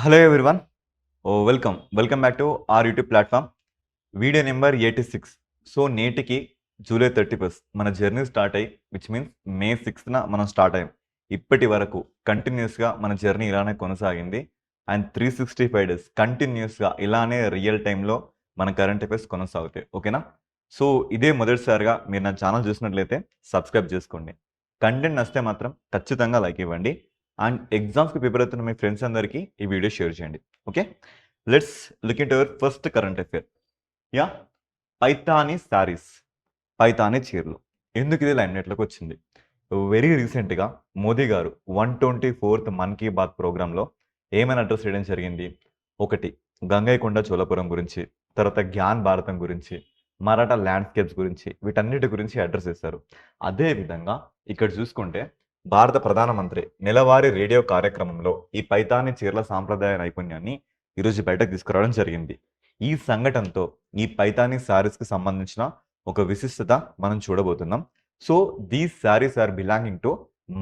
Hello everyone. Welcome back to our YouTube platform. Video number 86. So నేటికి July 31 మన journey start అయ్యి which means May 6న మనం start అయ్యాం. ఇప్పటి వరకు కంటిన్యూస్గా మన జర్నీ ఇలానే కొనసాగింది. అండ్ 365 డేస్ కంటిన్యూస్గా ఇలానే రియల్ టైంలో మన కరెంట్ అఫైర్స్ కొనసాగుతాయి. ఓకేనా? సో ఇదే మొదటిసారిగా మీరు నా ఛానల్ చూసినట్లయితే సబ్స్క్రైబ్ చేసుకోండి. కంటెంట్ నచ్చితే మాత్రం ఖచ్చితంగా లైక్ ఇవ్వండి. అండ్ ఎగ్జామ్స్కి ప్రిపేర్ అవుతున్న మీ ఫ్రెండ్స్ అందరికీ ఈ వీడియో షేర్ చేయండి. Okay, let's look in to our first current affair. Yeah, Paithani saris, Paithani చీరలు ఎందుకు ఇది లైమ్లైట్లోకి వచ్చింది? వెరీ రీసెంట్గా మోదీ గారు 124th మన్ కీ బాత్ ప్రోగ్రాంలో ఏమైనా అడ్రస్ చేయడం జరిగింది? ఒకటి, గంగైకొండ చోళపురం గురించి, తర్వాత జ్ఞాన్ భారతం గురించి, మరాఠా ల్యాండ్స్కేప్స్ గురించి, వీటన్నిటి గురించి అడ్రస్ చేశారు. అదేవిధంగా ఇక్కడ చూసుకుంటే భారత ప్రధానమంత్రి నెలవారీ రేడియో కార్యక్రమంలో ఈ పైతానీ చీరల సాంప్రదాయ నైపుణ్యాన్ని ఈరోజు బయటకు తీసుకురావడం జరిగింది. ఈ సంఘటనతో ఈ పైతానీ శారీస్కి సంబంధించిన ఒక విశిష్టత మనం చూడబోతున్నాం. So these saris are belonging to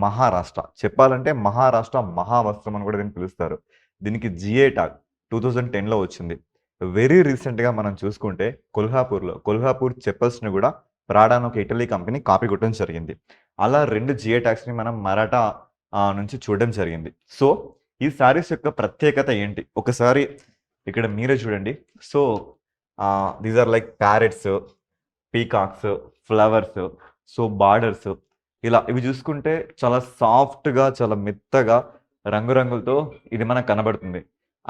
Maharashtra. చెప్పాలంటే మహారాష్ట్ర మహావస్త్రం అని కూడా దీన్ని పిలుస్తారు. దీనికి జిఐ ట్యాగ్ 2010లో వచ్చింది. వెరీ రీసెంట్గా మనం చూసుకుంటే కొల్హాపూర్ చెప్పల్స్ని కూడా ప్రాడా ఒక ఇటలీ కంపెనీ కాపీ కొట్టడం జరిగింది. అలా 2 జిఐ ట్యాగ్స్ని మనం మరాఠా నుంచి చూడడం జరిగింది. సో ఈ శారీస్ యొక్క ప్రత్యేకత ఏంటి ఒకసారి ఇక్కడ మీరే చూడండి. So these are like parrots, peacocks, flowers, so borders, ఇలా ఇవి చూసుకుంటే చాలా సాఫ్ట్గా, చాలా మెత్తగా రంగురంగులతో ఇది మనకు కనబడుతుంది.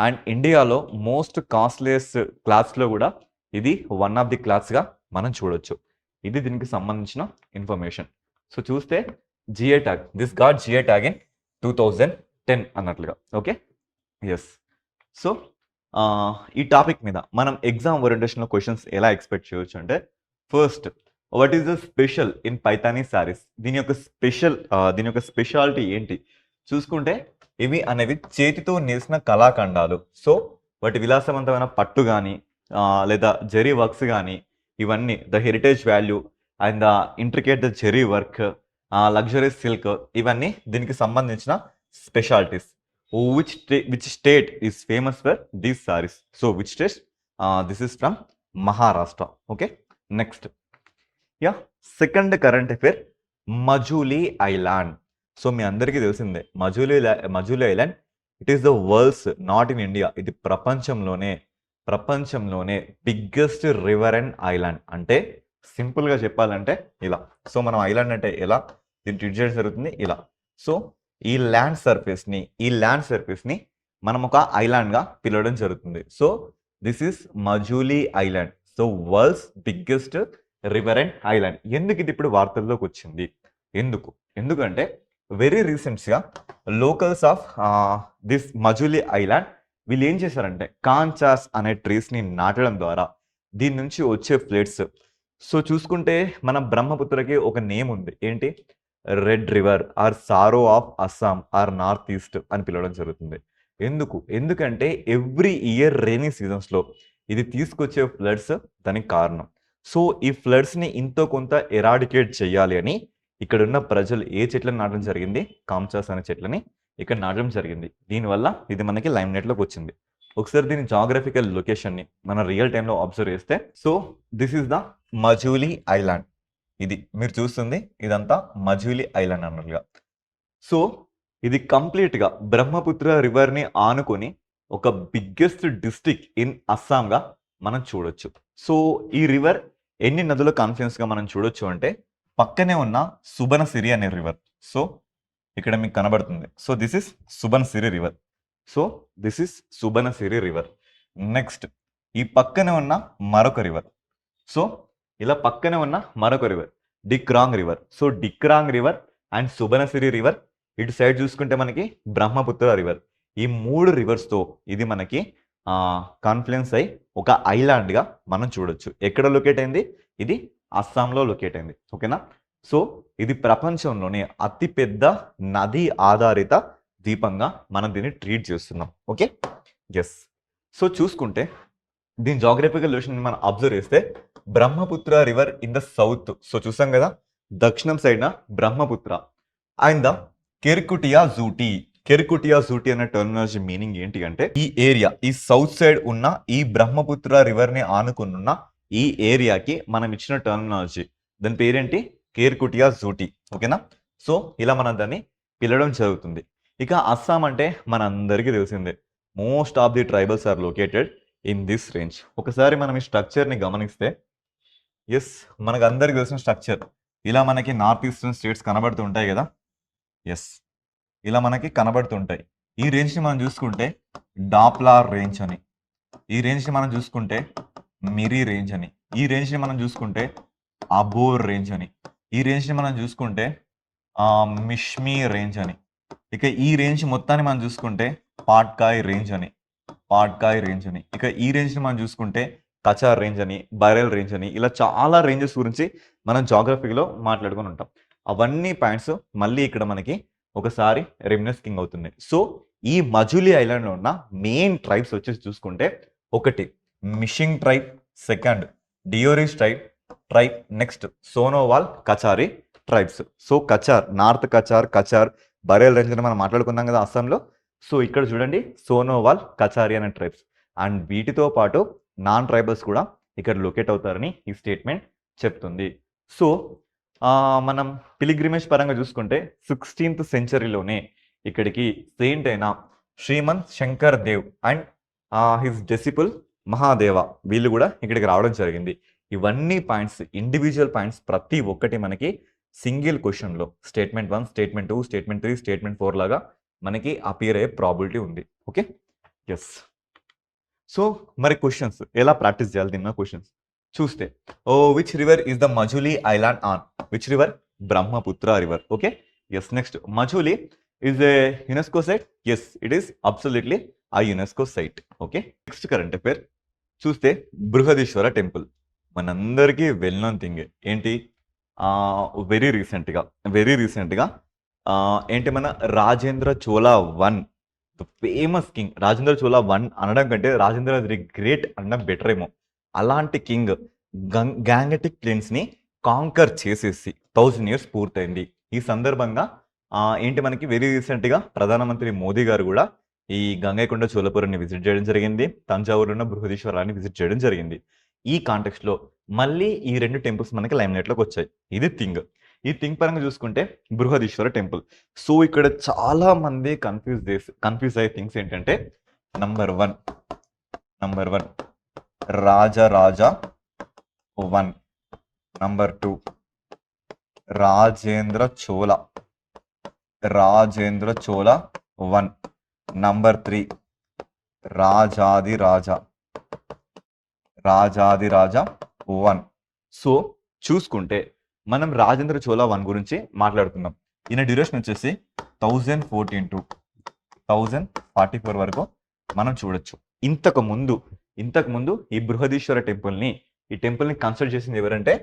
అండ్ ఇండియాలో మోస్ట్ కాస్ట్లీయెస్ట్ క్లాత్స్లో కూడా ఇది వన్ ఆఫ్ ది క్లాత్స్గా మనం చూడొచ్చు. ఇది దీనికి సంబంధించిన ఇన్ఫర్మేషన్. సో చూస్తే GI tag, this got GI tag in 2010 అన్నట్లుగా. Okay, yes. సో ఈ టాపిక్ మీద మనం ఎగ్జామ్ ఓరియంటేషన్లో క్వశ్చన్స్ ఎలా ఎక్స్పెక్ట్ చేయొచ్చు అంటే, first, what is the special in Paithani saris? దీని యొక్క స్పెషాలిటీ ఏంటి చూసుకుంటే, ఇవి అనేవి చేతితో నేసిన కళాఖండాలు. సో వాటి విలాసవంతమైన పట్టు కానీ లేదా జరీ వర్క్స్ కానీ, ఇవన్నీ the heritage value and the intricate the zari work, luxury silk, ఇవన్నీ దీనికి సంబంధించిన specialities. Which state is famous for these saris? So which state? This is from Maharashtra. Okay, next. Yeah, second current affair, Majuli island. So మీ అందరికీ తెలిసిందే Majuli island, it is the world's, not in India, ఇది ప్రపంచంలోనే biggest river and island. అంటే సింపుల్గా చెప్పాలంటే ఇలా. So మనం ఐలాండ్ అంటే ఎలా దీన్ని ట్రీట్ చేయడం జరుగుతుంది? ఇలా. సో ఈ ల్యాండ్ సర్ఫేస్ని మనం ఒక ఐలాండ్గా పిలవడం జరుగుతుంది. So this is Majuli island. So world's biggest river and island. ఎందుకు ఇది ఇప్పుడు వార్తల్లోకి వచ్చింది? ఎందుకంటే వెరీ రీసెంట్గా locals of this Majuli island వీళ్ళు ఏం చేశారంటే కాంచాస్ అనే ట్రీస్ని నాటడం ద్వారా దీని నుంచి వచ్చే ఫ్లడ్స్. సో చూసుకుంటే మన బ్రహ్మపుత్రకి ఒక నేమ్ ఉంది, ఏంటి? Red river or sorrow of Assam or north east అని పిలవడం జరుగుతుంది. ఎందుకంటే ఎవ్రీ ఇయర్ రైనీ సీజన్స్లో ఇది తీసుకొచ్చే ఫ్లడ్స్ దానికి కారణం. సో ఈ ఫ్లడ్స్ని ఇంతో కొంత ఎరాడికేట్ చేయాలి అని ఇక్కడ ఉన్న ప్రజలు ఏ చెట్లను నాటడం జరిగింది? కాంచాస్ అనే చెట్లని ఇక్కడ నాటడం జరిగింది. దీనివల్ల ఇది మనకి లైమ్లైట్లోకి వచ్చింది. ఒకసారి దీని జాగ్రఫికల్ లొకేషన్ని మనం రియల్ టైంలో అబ్జర్వ్ చేస్తే, so this is the Majuli island. ఇది మీరు చూస్తుంది ఇదంతా మజూలీ ఐలాండ్ అన్నట్లుగా. సో ఇది కంప్లీట్గా బ్రహ్మపుత్ర రివర్ని ఆనుకొని ఒక బిగ్గెస్ట్ డిస్ట్రిక్ట్ ఇన్ అస్సాంగా మనం చూడొచ్చు. సో ఈ రివర్ ఎన్ని నదుల కాన్ఫ్లుయెన్స్గా మనం చూడొచ్చు అంటే, పక్కనే ఉన్న సుబనసిరి అనే రివర్. సో ఇక్కడ మీకు కనబడుతుంది. So this is Subansiri river. Next ఈ పక్కనే ఉన్న మరొక రివర్. సో ఇలా పక్కనే ఉన్న మరొక river Dikrong river. So Dikrong river and Subansiri river. ఇటు సైడ్ చూసుకుంటే మనకి బ్రహ్మపుత్ర రివర్. ఈ 3 రివర్స్తో ఇది మనకి కాన్ఫ్లుయెన్స్ అయి ఒక ఐలాండ్గా మనం చూడొచ్చు. ఎక్కడ లొకేట్ అయింది? ఇది అస్సాంలో లొకేట్ అయింది. ఓకేనా? సో ఇది ప్రపంచంలోనే అతిపెద్ద నది ఆధారిత ద్వీపంగా మనం దీన్ని ట్రీట్ చేస్తున్నాం. Okay, yes. సో చూసుకుంటే దీని జాగ్రఫికల్ లొకేషన్ మనం అబ్జర్వ్ చేస్తే, Brahmaputra river in the south. So చూసాం కదా, దక్షిణం సైడ్న బ్రహ్మపుత్ర అండ్ ద కెర్కుటియా జూటీ. కెర్కుటియా జూటి అనే టర్మినాలజీ మీనింగ్ ఏంటి అంటే ఈ ఏరియా, ఈ సౌత్ సైడ్ ఉన్న ఈ బ్రహ్మపుత్ర రివర్ ని ఆనుకున్న ఈ ఏరియాకి మనం ఇచ్చిన టర్మినాలజీ, దాని పేరేంటి? కేర్కుటియా జూటి. ఓకేనా? సో ఇలా మనం దాన్ని పిలవడం జరుగుతుంది. ఇక అస్సాం అంటే మనందరికీ తెలిసిందే, most of the tribals are located in this range. ఒకసారి మనం ఈ స్ట్రక్చర్ని గమనిస్తే, ఎస్ మనకు అందరికి తెలిసిన స్ట్రక్చర్, ఇలా మనకి నార్త్ ఈస్టర్న్ స్టేట్స్ కనబడుతూ ఉంటాయి కదా. ఎస్ ఇలా మనకి కనబడుతుంటాయి. ఈ రేంజ్ని మనం చూసుకుంటే డాప్లార్ రేంజ్ అని, ఈ రేంజ్ని మనం చూసుకుంటే మిరీ రేంజ్ అని, ఈ రేంజ్ని మనం చూసుకుంటే అబోర్ రేంజ్ అని, ఈ రేంజ్ని మనం చూసుకుంటే మిష్మీ రేంజ్ అని, ఇక ఈ రేంజ్ మొత్తాన్ని మనం చూసుకుంటే పాట్కాయ్ రేంజ్ అని, పాట్కాయ్ రేంజ్ అని, ఇక ఈ రేంజ్ని మనం చూసుకుంటే కచార్ రేంజ్ అని, బరెల్ రేంజ్ అని, ఇలా చాలా రేంజెస్ గురించి మనం జాగ్రఫీలో మాట్లాడుకొని ఉంటాం. అవన్నీ పాయింట్స్ మళ్ళీ ఇక్కడ మనకి ఒకసారి రెమినిస్కింగ్ అవుతుంది. సో ఈ మజులీ ఐలాండ్లో ఉన్న మెయిన్ ట్రైబ్స్ వచ్చేసి చూసుకుంటే, ఒకటి Mishing tribe, second Deoris tribe, next Sonowal Kachari tribes. So Cachar, north Cachar Barail range అని మనం మాట్లాడుకున్నాం కదా అస్సాంలో. సో ఇక్కడ చూడండి సోనోవాల్ కచారీ అనే ట్రైబ్స్, అండ్ వీటితో పాటు నాన్ ట్రైబల్స్ కూడా ఇక్కడ లొకేట్ అవుతారని ఈ స్టేట్మెంట్ చెప్తుంది. సో మనం పిలిగ్రిమేజ్ పరంగా చూసుకుంటే 16th సెంచరీలోనే ఇక్కడికి సెయింట్ అయిన Srimant Shankar Dev and his disciple Mahadeva వీళ్ళు కూడా ఇక్కడికి రావడం జరిగింది. ఇవన్నీ పాయింట్స్, ఇండివిజువల్ పాయింట్స్ ప్రతి ఒక్కటి మనకి సింగిల్ క్వశ్చన్లో స్టేట్మెంట్ 1, స్టేట్మెంట్ 2, స్టేట్మెంట్ 3, స్టేట్మెంట్ 4 లాగా మనకి అపియర్ అయ్యే ప్రాబిలిటీ ఉంది. Okay, yes. సో మరి క్వశ్చన్స్ ఎలా ప్రాక్టీస్ చేయాలి? దీని క్వశ్చన్స్ చూస్తే, which river is the Majuli island on? Which river? Brahmaputra river. Okay, yes. Next, Majuli is a UNESCO site? Yes, it is absolutely a UNESCO site. Okay, next current affair చూస్తే Brihadeeswara temple మనందరికీ well known thing. ఏంటి? Very రీసెంట్గా ఏంటి, మన Rajendra Chola 1, the famous king Rajendra Chola 1 అనడం కంటే Rajendra the great అనడం better ఏమో. అలాంటి కింగ్ గ్యాంగటిక్ ప్లేన్స్ని కాంకర్ చేసేసి 1000 years పూర్తయింది. ఈ సందర్భంగా ఏంటి మనకి వెరీ రీసెంట్గా ప్రధానమంత్రి మోదీ గారు కూడా ఈ గంగైకొండ చోళపురాన్ని విజిట్ చేయడం జరిగింది, తంజావూరులో ఉన్న బృహదీశ్వరాన్ని విజిట్ చేయడం జరిగింది. ఈ కాంటెక్స్ట్లో మళ్ళీ ఈ 2 టెంపుల్స్ మనకి లైమ్లైట్లోకి వచ్చాయి. ఇది థింగ్. ఈ థింగ్ పరంగా చూసుకుంటే బృహదీశ్వర టెంపుల్. సో ఇక్కడ చాలా మంది కన్ఫ్యూజ్ అయ్యే థింగ్స్ ఏంటంటే, number one Rajaraja 1, number 2 Rajendra Chola 1, number 3 రాజాదిరాజ 1. So చూసుకుంటే మనం రాజేంద్ర చోళ 1 గురించి మాట్లాడుతున్నాం. ఈయన డ్యూరేషన్ వచ్చేసి 1014 to 1044 వరకు మనం చూడొచ్చు. ఇంతకు ముందు ఈ బృహదీశ్వర టెంపుల్ని కన్స్ట్రక్ట్ చేసింది ఎవరంటే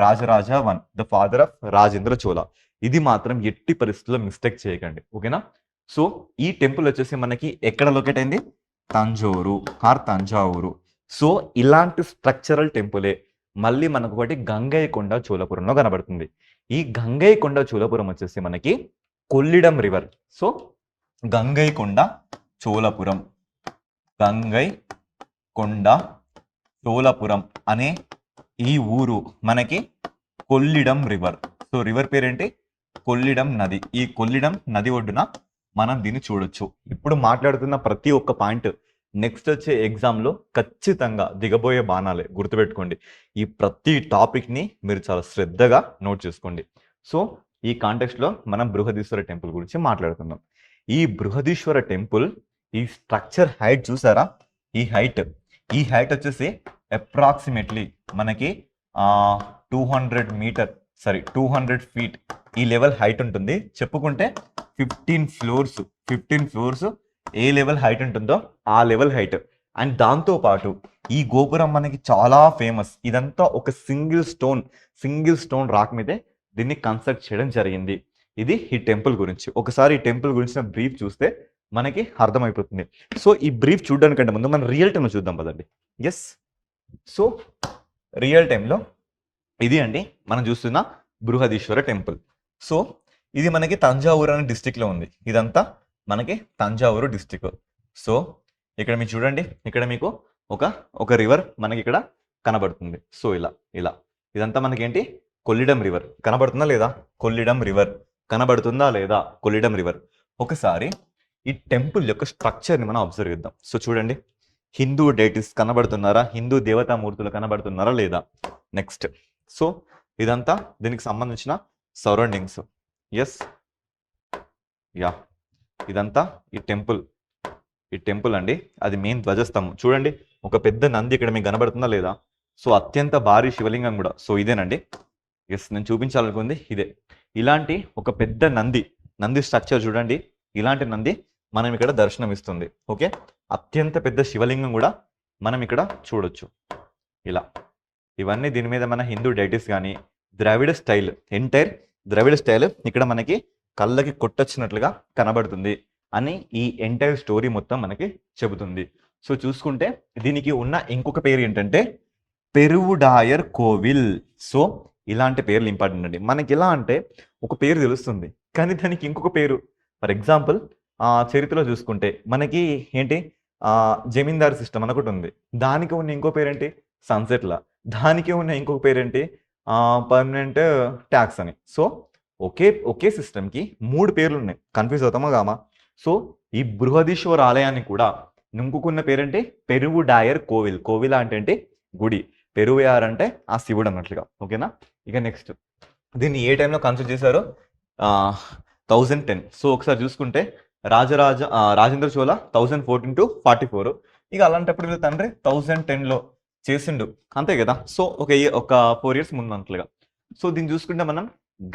Rajaraja 1, the father of Rajendra Chola. ఇది మాత్రం ఎట్టి పరిస్థితుల్లో మిస్టేక్ చేయకండి. ఓకేనా? సో ఈ టెంపుల్ వచ్చేసి మనకి ఎక్కడ లొకేట్ అయింది? తంజావూరు. సో ఇలాంటి స్ట్రక్చరల్ టెంపులే మళ్ళీ మనకు ఒకటి గంగైకొండ చోళపురంలో కనబడుతుంది. ఈ గంగైకొండ చోళపురం వచ్చేసి మనకి కొల్లిడం రివర్. సో గంగైకొండ చోళపురం అనే ఈ ఊరు మనకి కొల్లిడం రివర్. సో రివర్ పేరేంటి? కొల్లిడం నది. ఈ కొల్లిడం నది ఒడ్డున మనం దీన్ని చూడొచ్చు. ఇప్పుడు మాట్లాడుతున్న ప్రతి ఒక్క పాయింట్ నెక్స్ట్ వచ్చే ఎగ్జామ్లో ఖచ్చితంగా దిగబోయే బాణాలే, గుర్తుపెట్టుకోండి. ఈ ప్రతి టాపిక్ని మీరు చాలా శ్రద్ధగా నోట్ చేసుకోండి. సో ఈ కాంటెక్స్ట్లో మనం బృహదీశ్వర టెంపుల్ గురించి మాట్లాడుతున్నాం. ఈ బృహదీశ్వర టెంపుల్ ఈ స్ట్రక్చర్ హైట్ చూసారా? ఈ హైట్ వచ్చేసి అప్రాక్సిమేట్లీ మనకి 200 feet ఈ లెవెల్ హైట్ ఉంటుంది. చెప్పుకుంటే 15 ఫ్లోర్స్ ఏ లెవెల్ హైట్ ఉంటుందో ఆ లెవెల్ హైట్. అండ్ దాంతో పాటు ఈ గోపురం మనకి చాలా ఫేమస్. ఇదంతా ఒక సింగిల్ స్టోన్ రాక్ మీదే దీన్ని కన్స్ట్రక్ట్ చేయడం జరిగింది. ఇది ఈ టెంపుల్ గురించి. ఒకసారి ఈ టెంపుల్ గురించిన బ్రీఫ్ చూస్తే మనకి అర్థమైపోతుంది. సో ఈ బ్రీఫ్ చూడడానికంటే ముందు మనం రియల్ టైంలో చూద్దాం పదండి. ఎస్, సో రియల్ టైంలో ఇది అండి మనం చూస్తున్న బృహదీశ్వర టెంపుల్. సో ఇది మనకి తంజావూరు అనే డిస్టిక్లో ఉంది. ఇదంతా మనకి తంజావూరు డిస్టిక్. సో ఇక్కడ మీరు చూడండి, ఇక్కడ మీకు ఒక ఒక రివర్ మనకి ఇక్కడ కనబడుతుంది. సో ఇలా ఇలా ఇదంతా మనకేంటి, కొల్లిడం రివర్ కనబడుతుందా లేదా? కొల్లిడం రివర్ కనబడుతుందా లేదా? కొల్లిడం రివర్. ఒకసారి ఈ టెంపుల్ యొక్క స్ట్రక్చర్ని మనం అబ్జర్వ్ చేద్దాం. సో చూడండి, హిందూ డైటీస్ కనబడుతున్నారా? హిందూ దేవతామూర్తులు కనబడుతున్నారా లేదా? నెక్స్ట్, సో ఇదంతా దీనికి సంబంధించిన సరౌండింగ్స్. ఎస్, యా, ఇదంతా ఈ టెంపుల్ అండి. అది మెయిన్ ధ్వజస్తంభం. చూడండి, ఒక పెద్ద నంది ఇక్కడ మీకు కనబడుతుందా లేదా? సో అత్యంత భారీ శివలింగం కూడా. సో ఇదేనండి. ఎస్, నేను చూపించాలనుకుంది ఇదే. ఇలాంటి ఒక పెద్ద నంది స్ట్రక్చర్ చూడండి. ఇలాంటి నంది మనం ఇక్కడ దర్శనం ఇస్తుంది. ఓకే, అత్యంత పెద్ద శివలింగం కూడా మనం ఇక్కడ చూడొచ్చు. ఇలా ఇవన్నీ దీని మీద మన హిందూ డైటీస్ కానీ ద్రావిడ స్టైల్, ఎంటైర్ ద్రావిడ స్టైల్ ఇక్కడ మనకి కళ్ళకి కొట్టొచ్చినట్లుగా కనబడుతుంది అని ఈ ఎంటైర్ స్టోరీ మొత్తం మనకి చెబుతుంది. సో చూసుకుంటే దీనికి ఉన్న ఇంకొక పేరు ఏంటంటే పెరువుడాయర్ కోవిల్. సో ఇలాంటి పేర్లు ఇంపార్టెంట్ అండి. మనకి ఎలా అంటే ఒక పేరు తెలుస్తుంది, కానీ దానికి ఇంకొక పేరు. ఫర్ ఎగ్జాంపుల్ చరిత్రలో చూసుకుంటే మనకి ఏంటి, జమీందార్ సిస్టమ్ అని ఒకటి ఉంది. దానికి ఉన్న ఇంకో పేరేంటి, సన్సెట్లా. దానికి ఉన్న ఇంకొక పేరేంటి, పర్మనెంట్ ట్యాక్స్ అని. సో ఒకే సిస్టమ్కి 3 పేర్లు ఉన్నాయి. Confuse అవుతామా comma? సో ఈ బృహదీశ్వర ఆలయాన్ని కూడా ఇంకొకున్న పేరేంటి, పెరువుడాయర్ కోవిల్. కోవిల అంటే ఏంటి, గుడి. పెరువయార్ అంటే ఆ శివుడు అన్నట్లుగా. ఓకేనా? ఇక నెక్స్ట్, దీన్ని ఏ టైంలో కన్స్ట్రక్ట్ చేశారు? 1010. సో ఒకసారి చూసుకుంటే రాజేంద్ర చోళ 1014 to 44. ఇక అలాంటప్పుడు వీళ్ళ తండ్రి 1010లో చేసిండు, అంతే కదా? సో ఒక 4 years ముందు అన్నట్లుగా. సో దీన్ని చూసుకుంటే మనం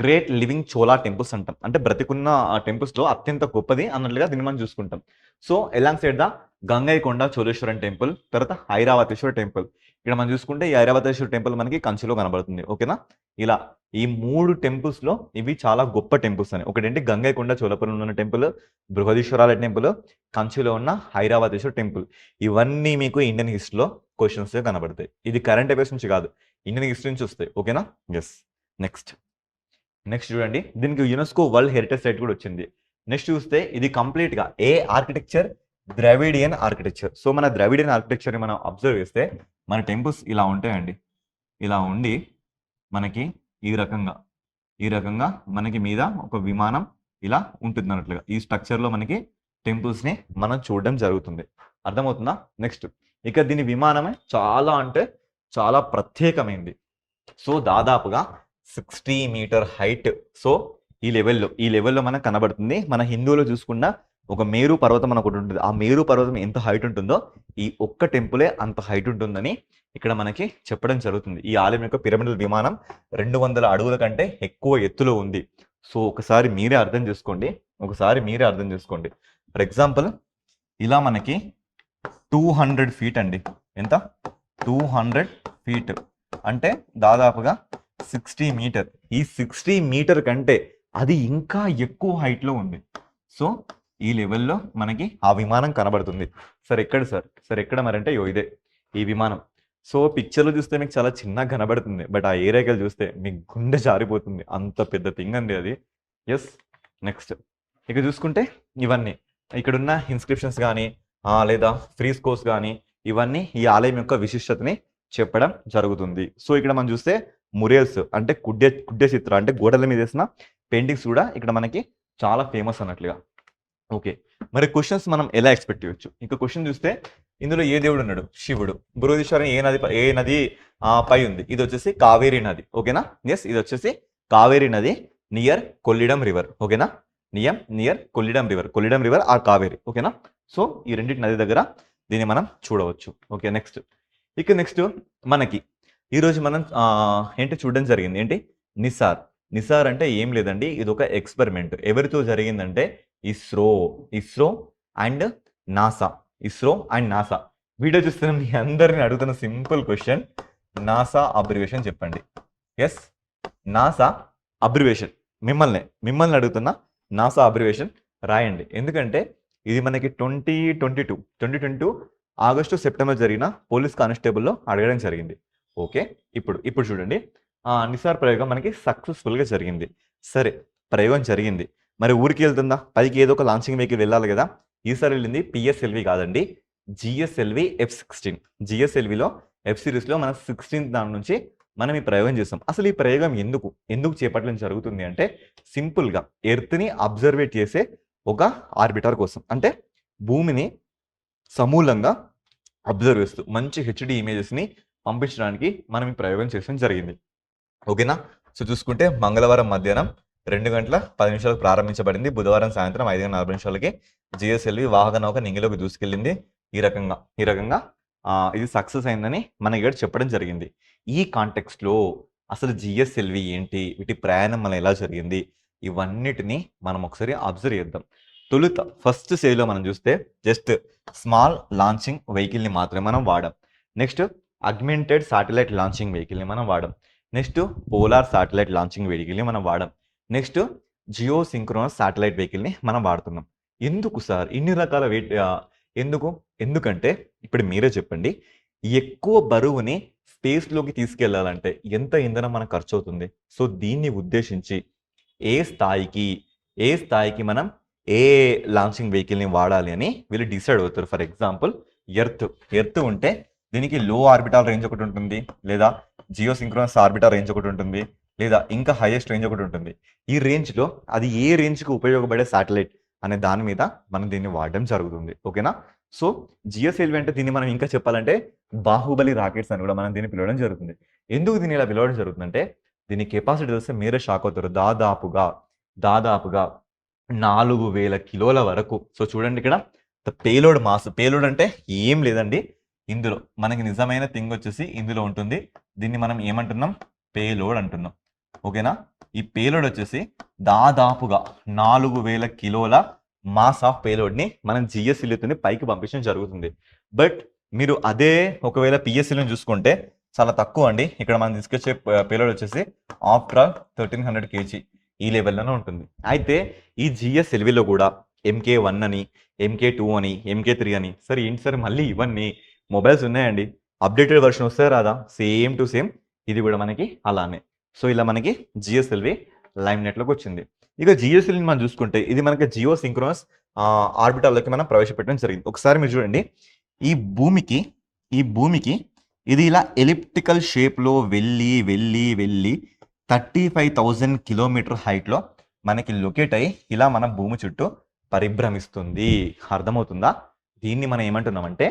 గ్రేట్ లివింగ్ చోళా టెంపుల్స్ అంటాం. అంటే బ్రతికున్న టెంపుల్స్లో అత్యంత గొప్పది అన్నట్లుగా దీన్ని మనం చూసుకుంటాం. So alongside the Gangaikonda Choleswaram temple, తర్వాత ఐరావతేశ్వర టెంపుల్. ఇక్కడ మనం చూసుకుంటే ఈ ఐరావతేశ్వర టెంపుల్ మనకి కంచిలో కనబడుతుంది. ఓకేనా? ఇలా ఈ 3 టెంపుల్స్లో ఇవి చాలా గొప్ప టెంపుల్స్ అని. ఒకటేంటి గంగైకొండ చోళపురంలో ఉన్న టెంపుల్, బృహదీశ్వరాల టెంపుల్, కంచిలో ఉన్న ఐరావతేశ్వర టెంపుల్. ఇవన్నీ మీకు ఇండియన్ హిస్టరీలో క్వశ్చన్స్ కనబడతాయి. ఇది కరెంట్ అఫైర్స్ నుంచి కాదు, ఇండియన్ హిస్టరీ నుంచి వస్తాయి. ఓకేనా? ఎస్. నెక్స్ట్ చూడండి, దీనికి యునెస్కో వరల్డ్ హెరిటేజ్ సైట్ కూడా వచ్చింది. నెక్స్ట్ చూస్తే ఇది కంప్లీట్గా ఏ ఆర్కిటెక్చర్, ద్రవిడియన్ ఆర్కిటెక్చర్. సో మన ద్రవిడియన్ ఆర్కిటెక్చర్ని మనం అబ్జర్వ్ చేస్తే మన టెంపుల్స్ ఇలా ఉంటాయండి. ఇలా ఉండి మనకి ఈ రకంగా మనకి మీద ఒక విమానం ఇలా ఉంటుంది అన్నట్లుగా. ఈ స్ట్రక్చర్లో మనకి టెంపుల్స్ని మనం చూడడం జరుగుతుంది. అర్థమవుతుందా? నెక్స్ట్, ఇక దీని విమానమే చాలా అంటే చాలా ప్రత్యేకమైంది. సో దాదాపుగా 60 మీటర్ హైట్. సో ఈ లెవెల్లో మనకు కనబడుతుంది. మన హిందువులో చూసుకున్న ఒక మేరు పర్వతం అని ఒకటి ఉంటుంది. ఆ మేరు పర్వతం ఎంత హైట్ ఉంటుందో ఈ ఒక్క టెంపులే అంత హైట్ ఉంటుందని ఇక్కడ మనకి చెప్పడం జరుగుతుంది. ఈ ఆలయం యొక్క పిరమిడల్ విమానం 200 అడుగుల కంటే ఎక్కువ ఎత్తులో ఉంది. సో ఒకసారి మీరే అర్థం చేసుకోండి. ఫర్ ఎగ్జాంపుల్ ఇలా మనకి 200 ఫీట్ అండి. ఎంత? 200 ఫీట్ అంటే దాదాపుగా 60 మీటర్. ఈ 60 మీటర్ కంటే అది ఇంకా ఎక్కువ హైట్లో ఉంది. సో ఈ లెవెల్లో మనకి ఆ విమానం కనబడుతుంది. సార్ ఎక్కడ మరి అంటే ఇదే ఈ విమానం. సో పిక్చర్లో చూస్తే మీకు చాలా చిన్నగా కనబడుతుంది, బట్ ఆ ఏరియాకి చూస్తే మీకు గుండె జారిపోతుంది, అంత పెద్ద థింగ్ అండి అది. ఎస్. నెక్స్ట్, ఇక చూసుకుంటే ఇవన్నీ ఇక్కడున్న ఇన్స్క్రిప్షన్స్ కానీ లేదా ఫ్రీస్కోస్ కానీ ఇవన్నీ ఈ ఆలయం యొక్క విశిష్టతని చెప్పడం జరుగుతుంది. సో ఇక్కడ మనం చూస్తే మురేల్స్ అంటే కుడ్డే చిత్ర అంటే గోడల మీద వేసిన పెయింటింగ్స్ కూడా ఇక్కడ మనకి చాలా ఫేమస్ అన్నట్లుగా. ఓకే, మరి క్వశ్చన్స్ మనం ఎలా ఎక్స్పెక్ట్ చేయొచ్చు? ఇంకా క్వశ్చన్ చూస్తే ఇందులో ఏ దేవుడు ఉన్నాడు? శివుడు. బృహదీశ్వరం ఏ నది పై ఉంది? ఇది వచ్చేసి కావేరీ నది. ఓకేనా? ఎస్, ఇది వచ్చేసి కావేరీ నది నియర్ కొల్లిడం రివర్. ఓకేనా? Near Kollidam river or Kaveri. ఓకేనా? సో ఈ రెండింటి నది దగ్గర దీన్ని మనం చూడవచ్చు. ఓకే, నెక్స్ట్ మనకి ఈరోజు మనం ఏంటి చూడడం జరిగింది, ఏంటి నిసార్ అంటే ఏం లేదండి, ఇది ఒక ఎక్స్పెరిమెంట్. ఎవరితో జరిగిందంటే ఇస్రో అండ్ నాసా. వీడియో చూస్తున్న మీ అందరిని అడుగుతున్న సింపుల్ క్వశ్చన్, నాసా అబ్రివేషన్ చెప్పండి. ఎస్, నాసా అబ్రివేషన్ మిమ్మల్ని అడుగుతున్న నాసా అబ్రివేషన్ రాయండి. ఎందుకంటే ఇది మనకి 2022 ఆగస్టు సెప్టెంబర్ జరిగిన పోలీస్ కానిస్టేబుల్లో అడగడం జరిగింది. ఓకే, ఇప్పుడు చూడండి, నిసార్ ప్రయోగం మనకి సక్సెస్ఫుల్గా జరిగింది. సరే, ప్రయోగం జరిగింది, మరి ఊరికి వెళ్తుందా? పైకి ఏదో ఒక లాంచింగ్ వెహికల్ వెళ్ళాలి కదా! ఈసారి వెళ్ళింది పిఎస్ఎల్వి కాదండి. GSLV F-16. జిఎస్ఎల్విలో ఎఫ్ సిరీస్‌లో మనం 16th దాని నుంచి మనం ఈ ప్రయోగం చేసాం. అసలు ఈ ప్రయోగం ఎందుకు? ఎందుకు చేపట్టడం జరుగుతుంది అంటే సింపుల్‌గా ఎర్త్‌ని అబ్జర్వేట్ చేసే ఒక ఆర్బిటర్ కోసం. అంటే భూమిని సమూలంగా అబ్జర్వ్ చేస్తూ మంచి హెచ్‌డి ఇమేజెస్‌ని పంపించడానికి మనం ఈ ప్రయోగం చేయడం జరిగింది. ఓకేనా? సో చూసుకుంటే మంగళవారం మధ్యాహ్నం 2:10 ప్రారంభించబడింది. బుధవారం సాయంత్రం 5:40 జిఎస్ఎల్వి వాహక నౌక నింగిలోకి దూసుకెళ్ళింది. ఈ రకంగా ఇది సక్సెస్ అయిందని మనకి ఇక్కడ చెప్పడం జరిగింది. ఈ కాంటెక్స్ట్‌లో అసలు జిఎస్ఎల్వి ఏంటి? వీటి ప్రయాణం ఎలా జరిగింది? ఇవన్నిటిని మనం ఒకసారి అబ్జర్వ్ చేద్దాం. తొలుత ఫస్ట్ స్టేజ్‌లో మనం చూస్తే జస్ట్ స్మాల్ లాంచింగ్ వెహికల్‌ని మాత్రమే మనం వాడాం. నెక్స్ట్ అగ్మెంటెడ్ శాటిలైట్ లాంచింగ్ వెహికల్‌ని మనం వాడాం. నెక్స్ట్ పోలార్ శాటిలైట్ లాంచింగ్ వెహికల్‌ని మనం వాడాం. నెక్స్ట్ జియో సింక్రోనస్ శాటిలైట్ వెహికల్‌ని మనం వాడుతున్నాం. ఎందుకు సార్ ఇన్ని రకాల ఎందుకు? ఎందుకంటే ఇప్పుడు మీరే చెప్పండి. ఎక్కువ బరువుని స్పేస్‌లోకి తీసుకెళ్లాలంటే ఎంత ఇంధనం మనకు ఖర్చవుతుంది? సో దీన్ని ఉద్దేశించి ఏ స్థాయికి మనం ఏ లాంచింగ్ వెహికల్‌ని వాడాలి అని వీళ్ళు డిసైడ్ అవుతారు. ఫర్ ఎగ్జాంపుల్ ఎర్త్ ఉంటే దీనికి లో ఆర్బిటాల్ రేంజ్ ఒకటి ఉంటుంది. లేదా జియో సింక్రోనస్ ఆర్బిటాల్ రేంజ్ ఒకటి ఉంటుంది. లేదా ఇంకా హైయెస్ట్ రేంజ్ ఒకటి ఉంటుంది. ఈ రేంజ్‌లో అది ఏ రేంజ్‌కి ఉపయోగపడే శాటిలైట్ అనే దాని మీద మనం దీన్ని వాడడం జరుగుతుంది. ఓకేనా? సో జిఎస్ఎల్వి అంటే దీన్ని మనం ఇంకా చెప్పాలంటే బాహుబలి రాకెట్స్ అని కూడా మనం దీన్ని పిలవడం జరుగుతుంది. ఎందుకు దీన్ని ఇలా పిలవడం జరుగుతుందంటే దీని కెపాసిటీ తెలిస్తే మీరే షాక్ అవుతారు. దాదాపుగా 4000 కిలోల వరకు. సో చూడండి ఇక్కడ పేలోడ్ మాస్. పేలోడ్ అంటే ఏం లేదండి. ఇందులో మనకి నిజమైన థింగ్ వచ్చేసి ఇందులో ఉంటుంది. దీన్ని మనం ఏమంటున్నాం? పేలోడ్ అంటున్నాం. ఓకేనా? ఈ పేలోడ్ వచ్చేసి దాదాపుగా 4000 కిలోల మాస్ ఆఫ్ పేలోడ్‌ని మనం జిఎస్ఎల్వితోని పైకి పంపించడం జరుగుతుంది. బట్ మీరు అదే ఒకవేళ పిఎస్ఎల్విని చూసుకుంటే చాలా తక్కువ అండి. ఇక్కడ మనం తీసుకొచ్చే పేలోడ్ వచ్చేసి ఆఫ్టర్ ఆల్ 1300 కేజీ ఈ లెవెల్‌లోనే ఉంటుంది. అయితే ఈ జిఎస్ఎల్విలో కూడా MK1 అని, MK2 అని, MK3 అని సార్ ఏంటి సార్ మళ్ళీ ఇవన్నీ మొబైల్స్ ఉన్నాయండి. అప్డేటెడ్ వెర్షన్ వస్తే రాదా? సేమ్ టు సేమ్ ఇది కూడా మనకి అలానే. సో ఇలా మనకి జిఎస్ఎల్వి లైమ్ నెట్‌లోకి వచ్చింది. ఇక జిఎస్ఎల్విని మనం చూసుకుంటే ఇది మనకి జియో సింక్రోనస్ ఆర్బిటాల్‌లోకి మనం ప్రవేశపెట్టడం జరిగింది. ఒకసారి మీరు చూడండి. ఈ భూమికి ఇది ఇలా ఎలిప్టికల్ షేప్‌లో వెళ్ళి 35,000 కిలోమీటర్ హైట్‌లో మనకి లొకేట్ అయ్యి ఇలా మన భూమి చుట్టూ పరిభ్రమిస్తుంది. అర్థమవుతుందా? దీన్ని మనం ఏమంటున్నామంటే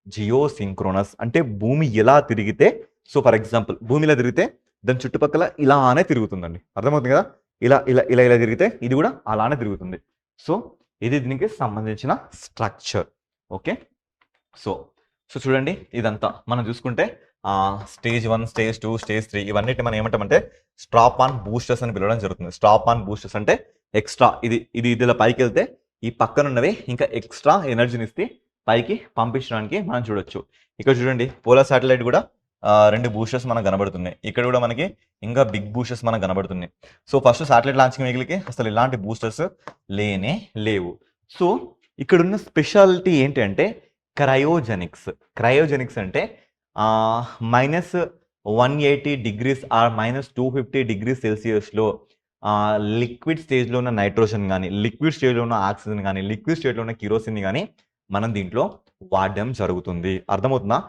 జియో సింక్రోనస్. అంటే భూమి ఎలా తిరిగితే సో ఫర్ ఎగ్జాంపుల్ భూమి ఇలా తిరిగితే దాని చుట్టుపక్కల ఇలానే తిరుగుతుందండి. అర్థమవుతుంది కదా? ఇలా తిరిగితే ఇది కూడా అలానే తిరుగుతుంది. సో ఇది దీనికి సంబంధించిన స్ట్రక్చర్. ఓకే. సో చూడండి ఇదంతా మనం చూసుకుంటే స్టేజ్ 1, స్టేజ్ 2, స్టేజ్ 3 ఇవన్నిటిని మనం ఏమంటామంటే స్ట్రాప్ ఆన్ బూస్టర్స్ అని పిలవడం జరుగుతుంది. స్ట్రాప్ ఆన్ బూస్టర్స్ అంటే ఎక్స్ట్రా ఇది ఇలా పైకి వెళ్తే ఈ పక్కన ఉన్నవి ఇంకా ఎక్స్ట్రా ఎనర్జీని ఇస్తే పైకి పంపించడానికి మనం చూడొచ్చు. ఇక్కడ చూడండి పోలార్ శాటిలైట్ కూడా 2 బూస్టర్స్ మనకు కనబడుతున్నాయి. ఇక్కడ కూడా మనకి ఇంకా బిగ్ బూస్టర్స్ మనకు కనబడుతున్నాయి. సో ఫస్ట్ శాటిలైట్ లాంచింగ్ వెహికల్‌కి అసలు ఇలాంటి బూస్టర్స్ లేవు. సో ఇక్కడున్న స్పెషాలిటీ ఏంటి అంటే క్రయోజెనిక్స్ అంటే -180 ఆర్ -250 లిక్విడ్ స్టేజ్‌లో ఉన్న నైట్రోజన్ గాని, లిక్విడ్ స్టేజ్‌లో ఉన్న ఆక్సిజన్ గాని, లిక్విడ్ స్టేజ్‌లో ఉన్న కిరోసిన్‌ని గాని మనం దీంట్లో వాడడం జరుగుతుంది. అర్థమవుతుందా?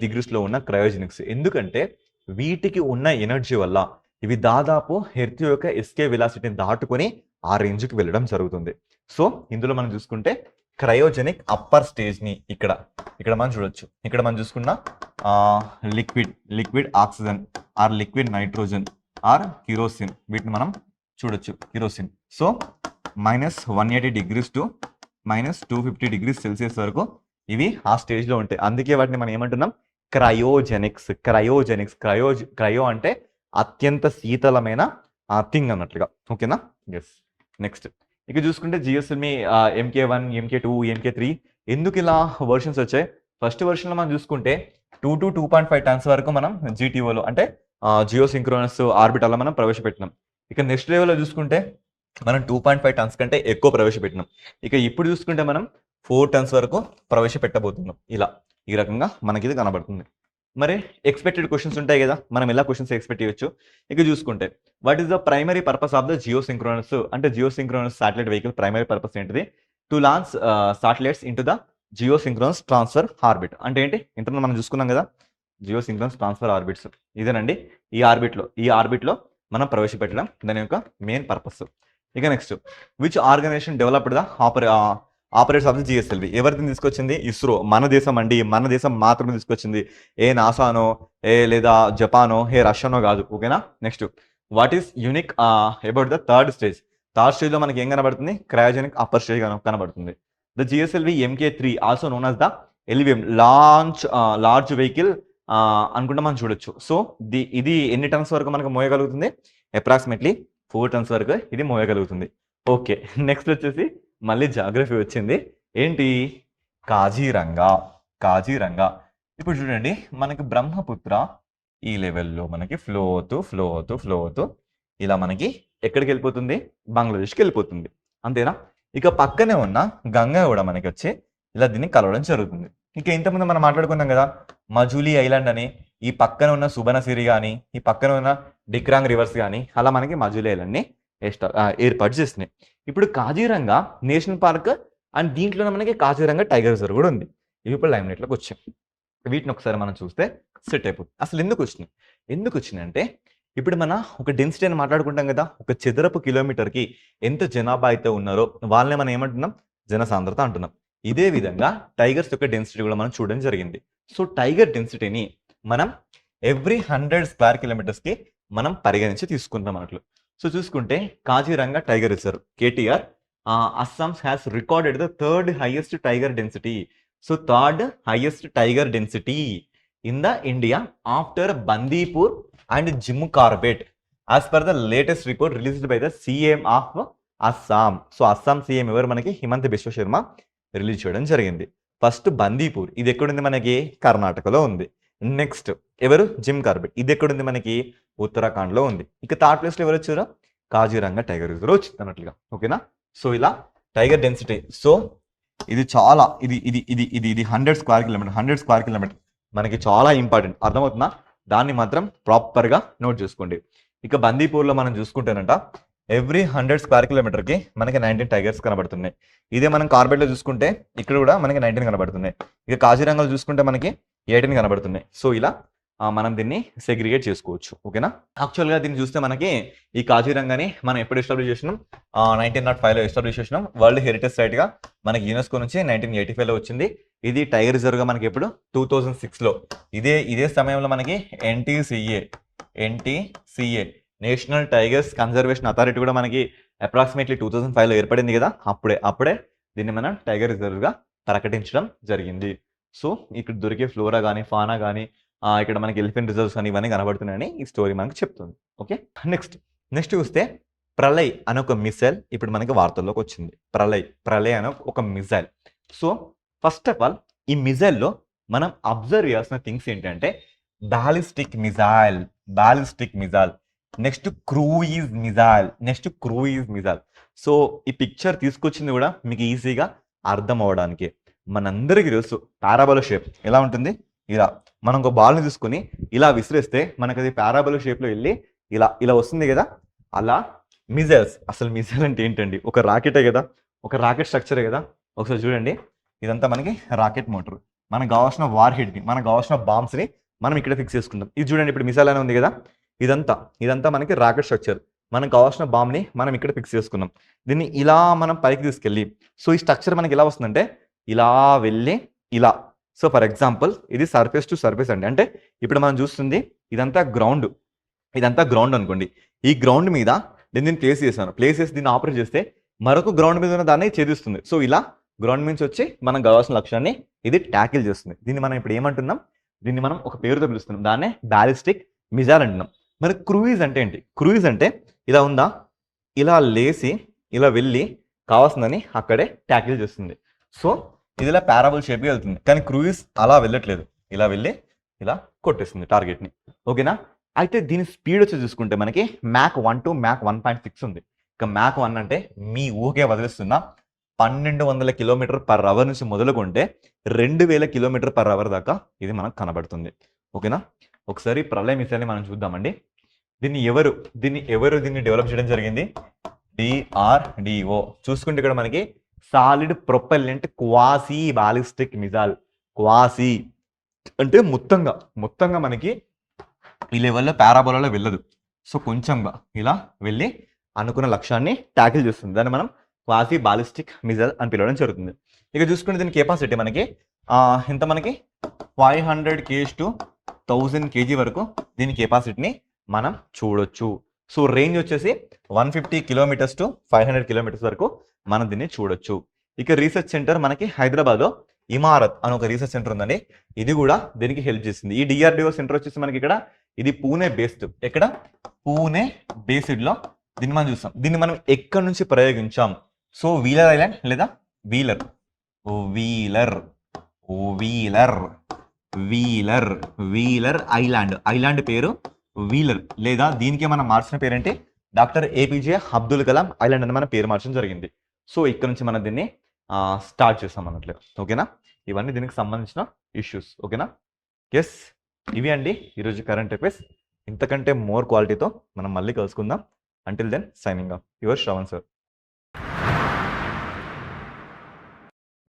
-డిగ్రీస్‌లో ఉన్న క్రయోజెనిక్స్. ఎందుకంటే వీటికి ఉన్న ఎనర్జీ వల్ల ఇవి దాదాపు ఎర్త్ యొక్క ఎస్కేప్ వెలాసిటీని దాటుకొని ఆ రేంజ్‌కి వెళ్ళడం జరుగుతుంది. సో ఇందులో మనం చూసుకుంటే క్రయోజెనిక్ అప్పర్ స్టేజ్‌ని ఇక్కడ మనం చూడొచ్చు. ఇక్కడ మనం చూసుకున్న liquid oxygen or liquid nitrogen or kerosene వీటిని మనం చూడొచ్చు. కిరోసిన్. సో -180 టు -250 వరకు ఇవి ఆ స్టేజ్‌లో ఉంటాయి. అందుకే వాటిని మనం ఏమంటున్నాం? క్రయోజెనిక్స్. క్రయో అంటే అత్యంత శీతలమైన థింగ్ అన్నట్లుగా. ఓకేనా? యెస్. నెక్స్ట్ ఇక చూసుకుంటే జిఎస్ఎల్వి MK1, MK2, MK3 ఎందుకు ఇలా వెర్షన్స్ వచ్చాయి? ఫస్ట్ వెర్షన్‌లో మనం చూసుకుంటే 2 to 2.5 టన్స్ వరకు మనం జీటీఓలో అంటే జియో సింక్రోనస్ ఆర్బిటాల్లో మనం ప్రవేశపెట్టినాం. ఇక నెక్స్ట్ లెవెల్‌లో చూసుకుంటే మనం 2.5 టన్స్ కంటే ఎక్కువ ప్రవేశపెట్టినాం. ఇక ఇప్పుడు చూసుకుంటే మనం 4 టన్స్ వరకు ప్రవేశపెట్టబోతున్నాం. ఈ రకంగా మనకి ఇది కనబడుతుంది. మరి ఎక్స్పెక్టెడ్ క్వశ్చన్స్ ఉంటాయి కదా, మనం ఎలా క్వశ్చన్స్ ఎక్స్పెక్ట్ చేయొచ్చు. ఇక చూసుకుంటే what is the primary purpose of the geosynchronous అంటే geosynchronous satellite vehicle primary purpose ఏంటిది? To launch satellites into the geosynchronous transfer orbit. అంటే ఏంటి? ఇంతలో మనం చూసుకున్నాం కదా జియోసింక్రోనస్ ట్రాన్స్ఫర్ ఆర్బిట్స్, ఇదేనండి ఈ ఆర్బిట్లో మనం ప్రవేశపెట్టడం దాని యొక్క మెయిన్ పర్పస్. ఇక next, which organization developed the operates of the GSLV. ఎవరిని తీసుకొచ్చింది? ఇస్రో. మన దేశం అండి, మన దేశం మాత్రమే తీసుకొచ్చింది. ఏ నాసానో లేదా జపానో రష్యానో కాదు. ఓకేనా. Next, what is unique about the third stage లో మనకి ఏం కనబడుతుంది? క్రయోజెనిక్ అప్పర్ స్టేజ్ కనబడుతుంది. The GSLV MK3 also known as the LVM large vehicle అనుకుంటే మనం చూడొచ్చు. సో ఇది ఎన్ని టన్స్ వరకు మనకు మోయగలుగుతుంది? అప్రాక్సిమేట్లీ 4 టన్స్ వరకు ఇది మోయగలుగుతుంది. ఓకే, నెక్స్ట్ వచ్చేసి మళ్ళీ జాగ్రఫీ వచ్చింది. ఏంటి? కాజీరంగా. ఇప్పుడు చూడండి, మనకి బ్రహ్మపుత్ర ఈ లెవెల్లో మనకి ఫ్లో అవుతూ ఇలా మనకి ఎక్కడికి వెళ్ళిపోతుంది? బంగ్లాదేశ్కి వెళ్ళిపోతుంది. అంతేనా? ఇక పక్కనే ఉన్న గంగా కూడా మనకి వచ్చి ఇలా దీన్ని కలవడం జరుగుతుంది. ఇంకా ఇంతకుముందు మనం మాట్లాడుకున్నాం కదా మజులీ ఐలాండ్ అని, ఈ పక్కన ఉన్న సుబనసిరి కానీ, ఈ పక్కన ఉన్న డిక్రాంగ్ రివర్స్ కానీ, అలా మనకి మజులీ ఐలాండ్ని ఏర్పాటు చేసినాయి. ఇప్పుడు కాజీరంగా నేషనల్ పార్క్ అండ్ దీంట్లో మనకి కాజీరంగా టైగర్ రిజర్వ్ కూడా ఉంది. ఇవి ఇప్పుడు లైమ్ లైట్లోకి వచ్చాయి. వీటిని ఒకసారి మనం చూస్తే సెట్ అయిపోతుంది. అసలు ఎందుకు వచ్చినాయి అంటే, ఇప్పుడు మన ఒక డెన్సిటీ అని మాట్లాడుకుంటాం కదా, ఒక చదరపు కిలోమీటర్కి ఎంత జనాభా అయితే ఉన్నారో వాళ్ళని మనం ఏమంటున్నాం? జనసాంద్రత అంటున్నాం. ఇదే విధంగా టైగర్స్ యొక్క డెన్సిటీ కూడా మనం చూడడం జరిగింది. సో టైగర్ డెన్సిటీని మనం ఎవ్రీ 100 స్క్వేర్ కిలోమీటర్స్కి మనం పరిగణించి తీసుకుంటాం అన్నట్లు. సో చూసుకుంటే Kaziranga tiger reserve KTR, Assam has recorded the third highest tiger density. So third highest tiger density in the India after Bandipur and Jim Corbett as per the latest report released by the CM of Assam. So Assam CM ఎవరు? మనకి Himanta Biswa Sharma release చేయడం జరిగింది. First Bandipur, ఇది ఎక్కడుంది? మనకి కర్ణాటకలో ఉంది. Next ఎవరు? జిమ్ కార్బెట్, ఇది ఎక్కడుంది? మనకి ఉత్తరాఖండ్లో ఉంది. ఇక థర్డ్ ప్లేస్లో ఎవరు వచ్చారో? కాజీరంగా టైగర్ రిజర్వ్ వచ్చింది అన్నట్లుగా. ఓకేనా. సో ఇలా టైగర్ డెన్సిటీ. సో ఇది చాలా ఇది 100 స్క్వేర్ కిలోమీటర్ మనకి చాలా ఇంపార్టెంట్. అర్థమవుతుందా? దాన్ని మాత్రం ప్రాపర్గా నోట్ చేసుకోండి. ఇక బందీపూర్లో మనం చూసుకుంటేనంట ఎవ్రీ 100 స్క్వేర్ కిలోమీటర్కి మనకి 19 టైగర్స్ కనబడుతున్నాయి. ఇదే మనం కార్బెట్లో చూసుకుంటే ఇక్కడ కూడా మనకి 19 కనబడుతున్నాయి. ఇక కాజీరంగాలో చూసుకుంటే మనకి 18 కనబడుతున్నాయి. సో ఇలా మనం దీన్ని సెగ్రిగేట్ చేసుకోవచ్చు. ఓకేనా. యాక్చువల్గా దీన్ని చూస్తే మనకి ఈ కాజీరంగాని మనం ఎప్పుడు ఎస్టాబ్లిష్ చేసినాం? 1905లో ఎస్టాబ్లిష్ చేసినాం. వరల్డ్ హెరిటేజ్ సైట్గా మనకి యునెస్కో నుంచి 1985లో వచ్చింది. ఇది టైగర్ రిజర్వ్గా మనకి ఎప్పుడు? 2006లో. ఇదే సమయంలో మనకి NTCA national tigers conservation authority కూడా మనకి అప్రాక్సిమేట్లీ 2005లో ఏర్పడింది కదా. అప్పుడే దీన్ని మనం టైగర్ రిజర్వ్గా ప్రకటించడం జరిగింది. సో ఇక్కడ దొరికే ఫ్లోరా కానీ ఫానా కానీ ఇక్కడ మనకి ఎలిఫెంట్ రిజర్వ్స్ కానీ ఇవన్నీ కనబడుతున్నాయని ఈ స్టోరీ మనకి చెప్తుంది. ఓకే. నెక్స్ట్ చూస్తే ప్రళయ్ అనే ఒక మిసైల్ ఇప్పుడు మనకి వార్తల్లోకి వచ్చింది. ప్రళయ్ అనే ఒక missile. So first of all ఈ మిసైల్లో మనం అబ్జర్వ్ చేయాల్సిన థింగ్స్ ఏంటంటే ballistic missile, next cruise missile. So ఈ పిక్చర్ తీసుకొచ్చింది కూడా మీకు ఈజీగా అర్థం అవడానికి. మనందరికీ తెలుసు పారాబోలా షేప్ ఎలా ఉంటుంది? ఇలా మనం ఒక బాల్ని తీసుకొని ఇలా విసిరేస్తే మనకు అది పారాబోలా షేప్లో వెళ్ళి ఇలా వస్తుంది కదా. అలా మిసైల్స్. అసలు మిసైల్ అంటే ఏంటండి? ఒక రాకెటే కదా, ఒక రాకెట్ స్ట్రక్చరే కదా. ఒకసారి చూడండి, ఇదంతా మనకి రాకెట్ మోటార్. మనకు కావాల్సిన వార్ హెడ్ని, మనకు కావాల్సిన బాంబ్స్ని మనం ఇక్కడ ఫిక్స్ చేసుకుంటాం. ఇది చూడండి, ఇప్పుడు మిసైల్ అనే ఉంది కదా, ఇదంతా మనకి రాకెట్ స్ట్రక్చర్. మనకు కావాల్సిన బాంబ్ని మనం ఇక్కడ ఫిక్స్ చేసుకున్నాం. దీన్ని ఇలా మనం పైకి తీసుకెళ్ళి, సో ఈ స్ట్రక్చర్ మనకి ఎలా వస్తుందంటే ఇలా వెళ్ళి ఇలా. సో ఫర్ ఎగ్జాంపుల్ ఇది సర్ఫేస్ టు సర్ఫేస్ అండి. అంటే ఇప్పుడు మనం చూస్తుంది ఇదంతా గ్రౌండ్ అనుకోండి. ఈ గ్రౌండ్ మీద దీన్ని ప్లేస్ చేసి దీన్ని ఆపరేట్ చేస్తే మరొక గ్రౌండ్ మీద ఉన్న దాన్ని ఛేదిస్తుంది. సో ఇలా గ్రౌండ్ నుంచి వచ్చి మనకు కావాల్సిన లక్ష్యాన్ని ఇది ట్యాకిల్ చేస్తుంది. దీన్ని మనం ఇప్పుడు ఏమంటున్నాం? దీన్ని మనం ఒక పేరుతో పిలుస్తున్నాం, దాన్నే బ్యాలిస్టిక్ మిసైల్ అంటున్నాం. మరి క్రూయిజ్ అంటే ఏంటి? క్రూయిజ్ అంటే ఇలా ఉందా, ఇలా లేసి ఇలా వెళ్ళి కావాల్సిందని అక్కడే ట్యాకిల్ చేస్తుంది. సో ఇది ఇలా పారాబోల్ షేప్గా వెళ్తుంది. కానీ క్రూయిజ్ అలా వెళ్ళట్లేదు, ఇలా వెళ్ళి ఇలా కొట్టేస్తుంది టార్గెట్ని. ఓకేనా. అయితే దీని స్పీడ్ వచ్చి చూసుకుంటే మనకి మ్యాక్ 1 to మ్యాక్ 1.6 ఉంది. ఇక మ్యాక్ 1 అంటే మీ ఊకే వదిలేస్తున్నా 1200 km/h నుంచి మొదలుకుంటే 2000 km/h దాకా ఇది మనకు కనబడుతుంది. ఓకేనా. ఒకసారి ప్రళయ మిసైల్ని మనం చూద్దామండి. దీన్ని ఎవరు డెవలప్ చేయడం జరిగింది? డిఆర్డిఓ. చూసుకుంటే ఇక్కడ మనకి solid propellant quasi ballistic missile. Quasi అంటే మొత్తంగా మనకి ఈ లెవెల్లో పారాబోలాలో వెళ్ళదు. సో కొంచెంగా ఇలా వెళ్ళి అనుకున్న లక్ష్యాన్ని ట్యాకిల్ చేస్తుంది. దాన్ని మనం క్వాసీ బాలిస్టిక్ మిజైల్ అని పిలవడం జరుగుతుంది. ఇక చూసుకుంటే దీని కెపాసిటీ మనకి ఇంత మనకి 500 kg to 1000 kg వరకు దీని కెపాసిటీని మనం చూడొచ్చు. సో రేంజ్ వచ్చేసి 150 కిలోమీటర్స్ టు 500 కిలోమీటర్స్ వరకు మనం దీన్ని చూడొచ్చు. ఇక రీసెర్చ్ సెంటర్ మనకి హైదరాబాద్లో ఇమారత్ అని ఒక రీసెర్చ్ సెంటర్ ఉందండి. ఇది కూడా దీనికి హెల్ప్ చేసింది. ఈ డిఆర్డిఓ సెంటర్ వచ్చేసి మనకి ఇక్కడ ఇది పూణే బేస్డ్. ఎక్కడ? పూణే బేస్డ్లో దీన్ని మనం చూస్తాం. దీన్ని మనం ఎక్కడి నుంచి ప్రయోగించాం? సో వీలర్ ఐలాండ్ లేదా వీలర్ ఐలాండ్ పేరు వీలర్, లేదా దీనికి మనం మార్చిన పేరేంటి? Doctor APJ Abdul Kalam island అని మన పేరు మార్చడం జరిగింది. సో ఇక్కడ నుంచి మనం దీన్ని స్టార్ట్ చేస్తాం అన్నట్లు. ఓకేనా. ఇవన్నీ దీనికి సంబంధించిన ఇష్యూస్. ఓకేనా. ఎస్, ఇవి అండి ఈరోజు కరెంట్ అఫైర్స్. ఇంతకంటే మోర్ క్వాలిటీతో మనం మళ్ళీ కలుసుకుందాం. Until then signing off, your Shravan sir.